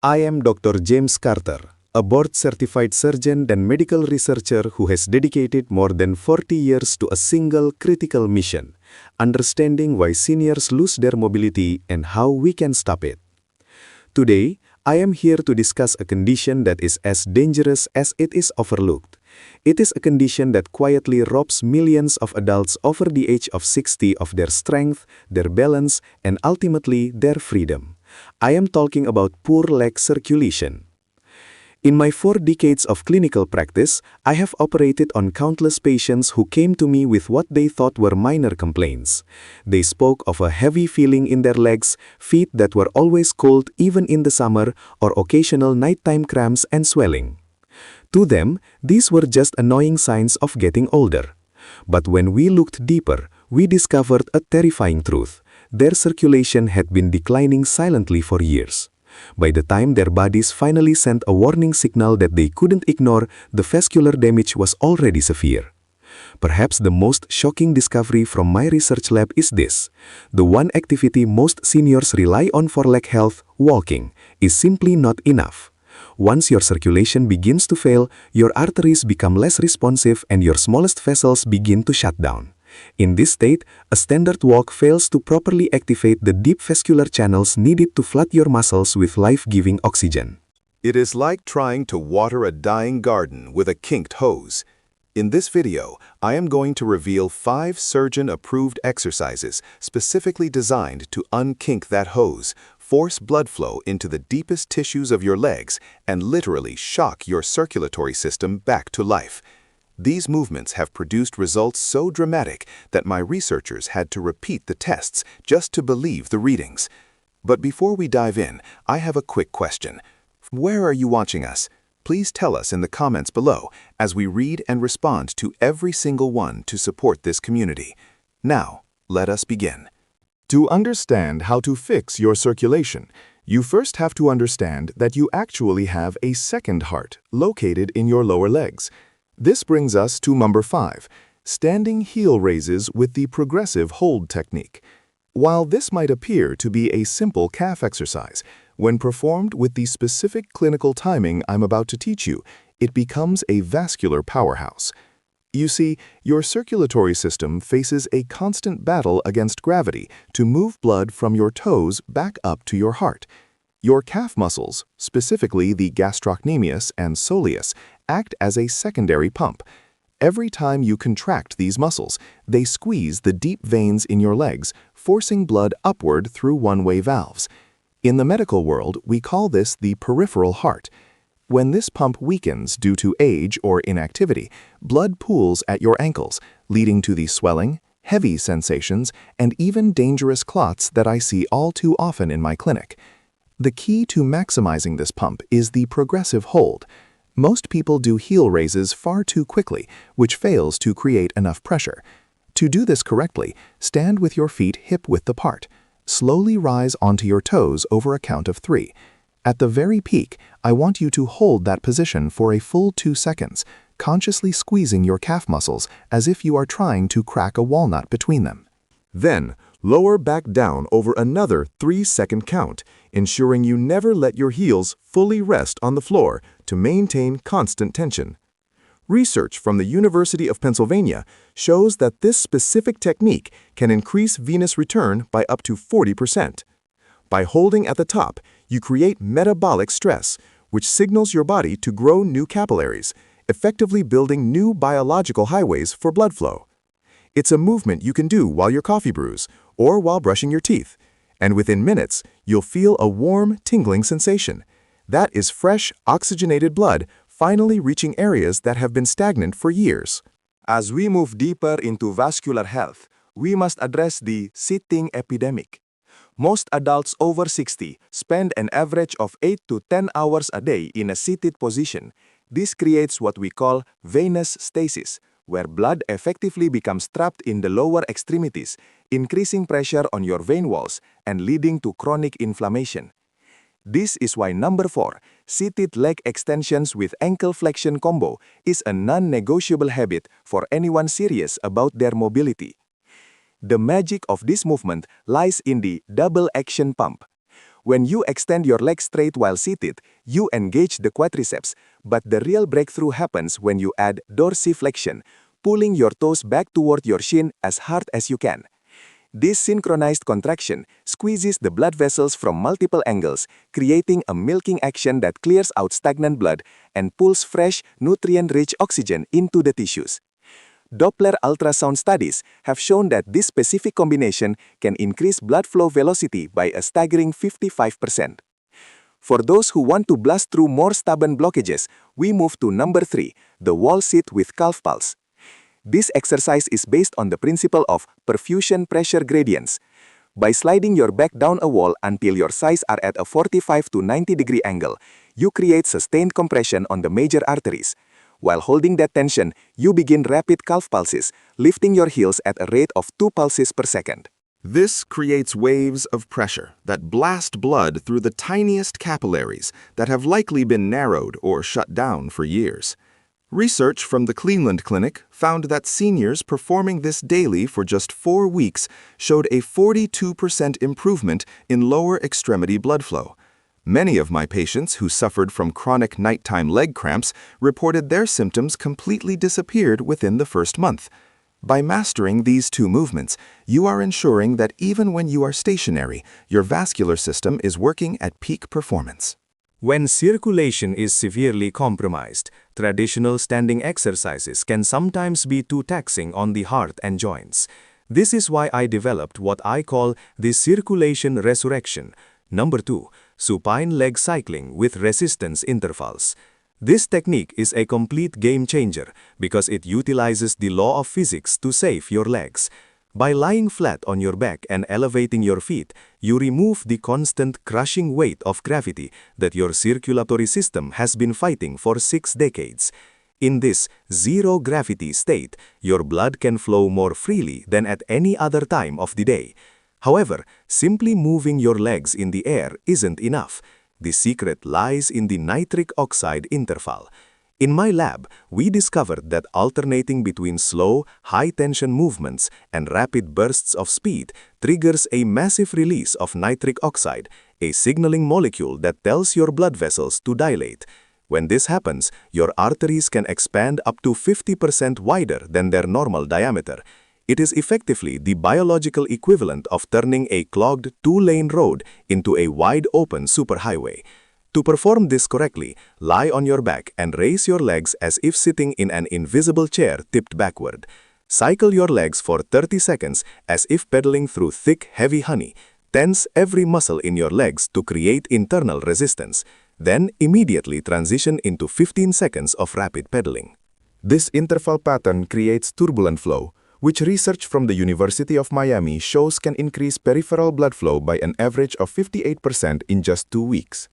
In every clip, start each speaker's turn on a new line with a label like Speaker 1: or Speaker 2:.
Speaker 1: I am Dr. James Carter, a board-certified surgeon and medical researcher who has dedicated more than 40 years to a single critical mission, understanding why seniors lose their mobility and how we can stop it. Today, I am here to discuss a condition that is as dangerous as it is overlooked. It is a condition that quietly robs millions of adults over the age of 60 of their strength, their balance, and ultimately their freedom. I am talking about poor leg circulation. In my 4 decades of clinical practice, I have operated on countless patients who came to me with what they thought were minor complaints. They spoke of a heavy feeling in their legs, feet that were always cold even in the summer, or occasional nighttime cramps and swelling. To them, these were just annoying signs of getting older. But when we looked deeper, we discovered a terrifying truth. Their circulation had been declining silently for years. By the time their bodies finally sent a warning signal that they couldn't ignore, the vascular damage was already severe. Perhaps the most shocking discovery from my research lab is this: the one activity most seniors rely on for leg health, walking, is simply not enough. Once your circulation begins to fail, your arteries become less responsive and your smallest vessels begin to shut down. In this state, a standard walk fails to properly activate the deep vascular channels needed to flood your muscles with life-giving oxygen.
Speaker 2: It is like trying to water a dying garden with a kinked hose. In this video, I am going to reveal 5 surgeon-approved exercises specifically designed to unkink that hose, force blood flow into the deepest tissues of your legs, and literally shock your circulatory system back to life. These movements have produced results so dramatic that my researchers had to repeat the tests just to believe the readings. But before we dive in, I have a quick question. Where are you watching us? Please tell us in the comments below as we read and respond to every single one to support this community. Now, let us begin. To understand how to fix your circulation, you first have to understand that you actually have a second heart located in your lower legs. This brings us to number 5, standing heel raises with the progressive hold technique. While this might appear to be a simple calf exercise, when performed with the specific clinical timing I'm about to teach you, it becomes a vascular powerhouse. You see, your circulatory system faces a constant battle against gravity to move blood from your toes back up to your heart. Your calf muscles, specifically the gastrocnemius and soleus, act as a secondary pump. Every time you contract these muscles, they squeeze the deep veins in your legs, forcing blood upward through one-way valves. In the medical world, we call this the peripheral heart. When this pump weakens due to age or inactivity, blood pools at your ankles, leading to the swelling, heavy sensations, and even dangerous clots that I see all too often in my clinic. The key to maximizing this pump is the progressive hold. Most people do heel raises far too quickly, which fails to create enough pressure. To do this correctly, stand with your feet hip-width apart. Slowly rise onto your toes over a count of 3. At the very peak, I want you to hold that position for a full 2 seconds, consciously squeezing your calf muscles as if you are trying to crack a walnut between them.
Speaker 3: Then, lower back down over another 3-second count, ensuring you never let your heels fully rest on the floor to maintain constant tension. Research from the University of Pennsylvania shows that this specific technique can increase venous return by up to 40%. By holding at the top, you create metabolic stress, which signals your body to grow new capillaries, effectively building new biological highways for blood flow. It's a movement you can do while your coffee brews or while brushing your teeth, and within minutes, you'll feel a warm, tingling sensation. That is fresh, oxygenated blood finally reaching areas that have been stagnant for years. As we move deeper into vascular health, we must address the sitting epidemic. Most adults over 60 spend an average of 8 to 10 hours a day in a seated position. This creates what we call venous stasis, where blood effectively becomes trapped in the lower extremities, increasing pressure on your vein walls and leading to chronic inflammation. This is why number 4, seated leg extensions with ankle flexion combo, is a non-negotiable habit for anyone serious about their mobility. The magic of this movement lies in the double action pump. When you extend your legs straight while seated, you engage the quadriceps, but the real breakthrough happens when you add dorsiflexion, pulling your toes back toward your shin as hard as you can. This synchronized contraction squeezes the blood vessels from multiple angles, creating a milking action that clears out stagnant blood and pulls fresh, nutrient-rich oxygen into the tissues. Doppler ultrasound studies have shown that this specific combination can increase blood flow velocity by a staggering 55%. For those who want to blast through more stubborn blockages, we move to number 3, the wall sit with calf pulse. This exercise is based on the principle of perfusion pressure gradients. By sliding your back down a wall until your thighs are at a 45 to 90 degree angle, you create sustained compression on the major arteries. While holding that tension, you begin rapid calf pulses, lifting your heels at a rate of 2 pulses per second.
Speaker 2: This creates waves of pressure that blast blood through the tiniest capillaries that have likely been narrowed or shut down for years. Research from the Cleveland Clinic found that seniors performing this daily for just 4 weeks showed a 42% improvement in lower extremity blood flow. Many of my patients who suffered from chronic nighttime leg cramps reported their symptoms completely disappeared within the first month. By mastering these two movements, you are ensuring that even when you are stationary, your vascular system is working at peak performance.
Speaker 1: When circulation is severely compromised, traditional standing exercises can sometimes be too taxing on the heart and joints. This is why I developed what I call the circulation resurrection. Number 2, supine leg cycling with resistance intervals. This technique is a complete game changer because it utilizes the law of physics to save your legs. By lying flat on your back and elevating your feet, you remove the constant crushing weight of gravity that your circulatory system has been fighting for 6 decades. In this zero-gravity state, your blood can flow more freely than at any other time of the day. However, simply moving your legs in the air isn't enough. The secret lies in the nitric oxide interval. In my lab, we discovered that alternating between slow, high-tension movements and rapid bursts of speed triggers a massive release of nitric oxide, a signaling molecule that tells your blood vessels to dilate. When this happens, your arteries can expand up to 50% wider than their normal diameter. It is effectively the biological equivalent of turning a clogged 2-lane road into a wide-open superhighway. To perform this correctly, lie on your back and raise your legs as if sitting in an invisible chair tipped backward. Cycle your legs for 30 seconds as if pedaling through thick, heavy honey. Tense every muscle in your legs to create internal resistance. Then immediately transition into 15 seconds of rapid pedaling.
Speaker 3: This interval pattern creates turbulent flow, which research from the University of Miami shows can increase peripheral blood flow by an average of 58% in just 2 weeks.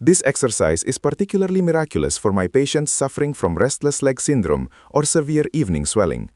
Speaker 3: This exercise is particularly miraculous for my patients suffering from restless leg syndrome or severe evening swelling.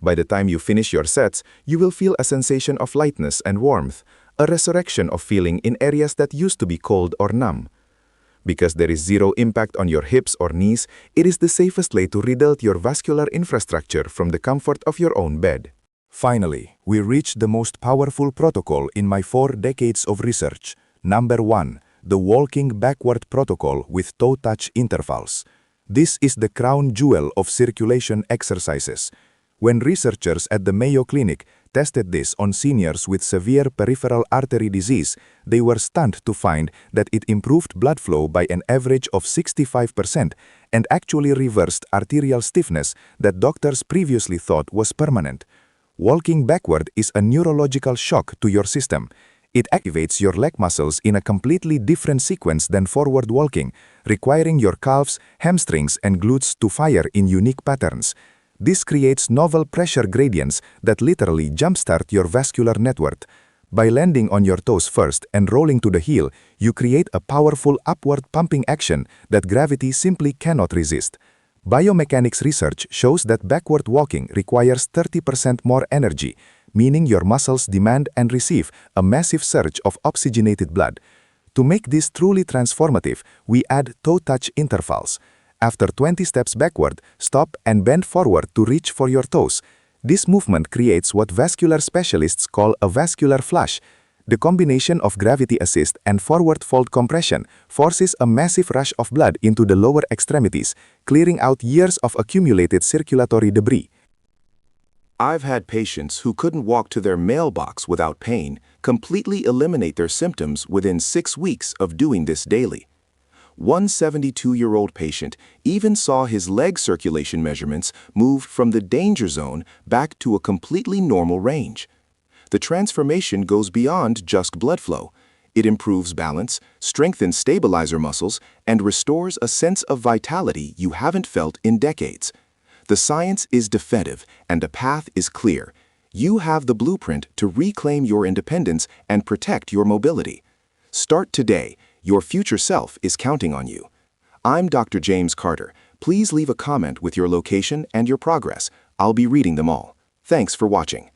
Speaker 3: By the time you finish your sets, you will feel a sensation of lightness and warmth, a resurrection of feeling in areas that used to be cold or numb. Because there is zero impact on your hips or knees, it is the safest way to rebuild your vascular infrastructure from the comfort of your own bed. Finally, we reach the most powerful protocol in my 4 decades of research. Number 1, the walking backward protocol with toe touch intervals. This is the crown jewel of circulation exercises. When researchers at the Mayo Clinic tested this on seniors with severe peripheral artery disease, they were stunned to find that it improved blood flow by an average of 65% and actually reversed arterial stiffness that doctors previously thought was permanent. Walking backward is a neurological shock to your system. It activates your leg muscles in a completely different sequence than forward walking, requiring your calves, hamstrings, and glutes to fire in unique patterns. This creates novel pressure gradients that literally jumpstart your vascular network. By landing on your toes first and rolling to the heel, you create a powerful upward pumping action that gravity simply cannot resist. Biomechanics research shows that backward walking requires 30% more energy, meaning your muscles demand and receive a massive surge of oxygenated blood. To make this truly transformative, we add toe touch intervals. After 20 steps backward, stop and bend forward to reach for your toes. This movement creates what vascular specialists call a vascular flush.
Speaker 1: The combination of gravity assist and forward fold compression forces a massive rush of blood into the lower extremities, clearing out years of accumulated circulatory debris.
Speaker 2: I've had patients who couldn't walk to their mailbox without pain completely eliminate their symptoms within 6 weeks of doing this daily. One 72-year-old patient even saw his leg circulation measurements move from the danger zone back to a completely normal range. The transformation goes beyond just blood flow. It improves balance, strengthens stabilizer muscles, and restores a sense of vitality you haven't felt in decades. The science is definitive and the path is clear. You have the blueprint to reclaim your independence and protect your mobility. Start today. Your future self is counting on you. I'm Dr. James Carter. Please leave a comment with your location and your progress. I'll be reading them all. Thanks for watching.